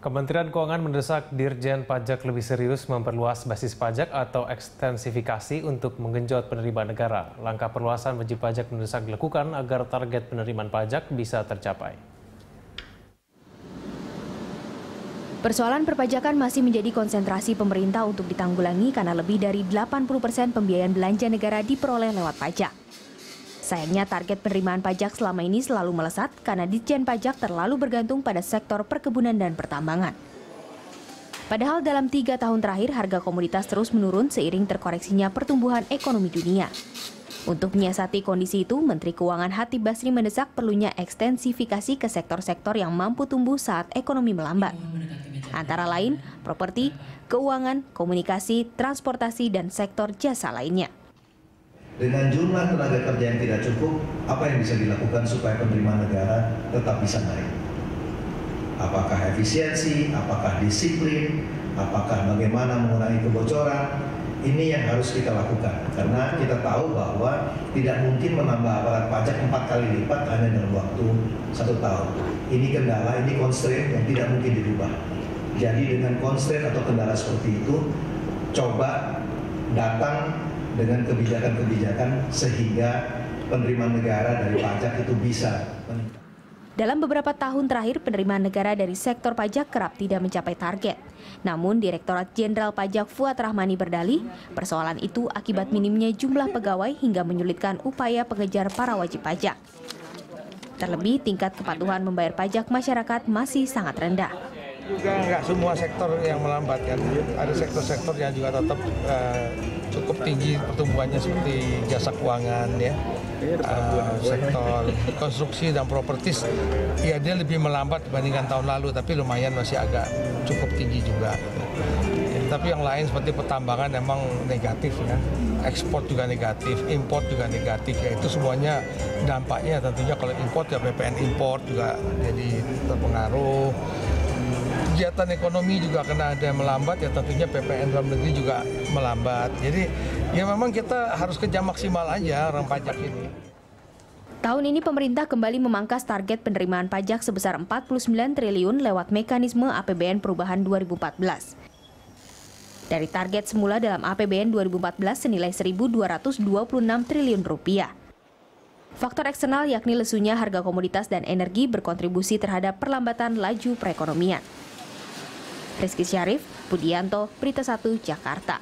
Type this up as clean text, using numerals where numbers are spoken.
Kementerian Keuangan mendesak Dirjen Pajak lebih serius memperluas basis pajak atau ekstensifikasi untuk menggenjot penerimaan negara. Langkah perluasan wajib pajak mendesak dilakukan agar target penerimaan pajak bisa tercapai. Persoalan perpajakan masih menjadi konsentrasi pemerintah untuk ditanggulangi karena lebih dari 80% pembiayaan belanja negara diperoleh lewat pajak. Sayangnya target penerimaan pajak selama ini selalu melesat karena Ditjen Pajak terlalu bergantung pada sektor perkebunan dan pertambangan. Padahal dalam 3 tahun terakhir harga komoditas terus menurun seiring terkoreksinya pertumbuhan ekonomi dunia. Untuk menyiasati kondisi itu, Menteri Keuangan Hatip Basri mendesak perlunya ekstensifikasi ke sektor-sektor yang mampu tumbuh saat ekonomi melambat. Antara lain, properti, keuangan, komunikasi, transportasi, dan sektor jasa lainnya. Dengan jumlah tenaga kerja yang tidak cukup, apa yang bisa dilakukan supaya penerimaan negara tetap bisa naik? Apakah efisiensi, apakah disiplin, apakah bagaimana mengurangi kebocoran? Ini yang harus kita lakukan, karena kita tahu bahwa tidak mungkin menambah aparat pajak 4 kali lipat hanya dalam waktu 1 tahun. Ini kendala, ini constraint yang tidak mungkin dirubah. Jadi dengan constraint atau kendala seperti itu, coba datang dengan kebijakan-kebijakan sehingga penerimaan negara dari pajak itu bisa meningkat. Dalam beberapa tahun terakhir, penerimaan negara dari sektor pajak kerap tidak mencapai target. Namun, Direktorat Jenderal Pajak Fuad Rahmani berdalih, persoalan itu akibat minimnya jumlah pegawai hingga menyulitkan upaya pengejar para wajib pajak. Terlebih, tingkat kepatuhan membayar pajak masyarakat masih sangat rendah. Juga nggak semua sektor yang melambat kan, ada sektor-sektor yang juga tetap cukup tinggi pertumbuhannya seperti jasa keuangan ya, sektor konstruksi dan propertis, ya dia lebih melambat dibandingkan tahun lalu, tapi lumayan masih agak cukup tinggi juga. Tapi yang lain seperti pertambangan memang negatif ya, ekspor juga negatif, import juga negatif, ya itu semuanya dampaknya tentunya kalau import ya PPN import juga jadi terpengaruh. Kegiatan ekonomi juga kena ada yang melambat, ya tentunya PPN dalam negeri juga melambat. Jadi ya memang kita harus kerja maksimal aja orang pajak ini. Tahun ini pemerintah kembali memangkas target penerimaan pajak sebesar 49 triliun lewat mekanisme APBN perubahan 2014. Dari target semula dalam APBN 2014 senilai 1.226 triliun rupiah. Faktor eksternal yakni lesunya harga komoditas dan energi berkontribusi terhadap perlambatan laju perekonomian. Rizky Syarif, Budianto, Berita 1, Jakarta.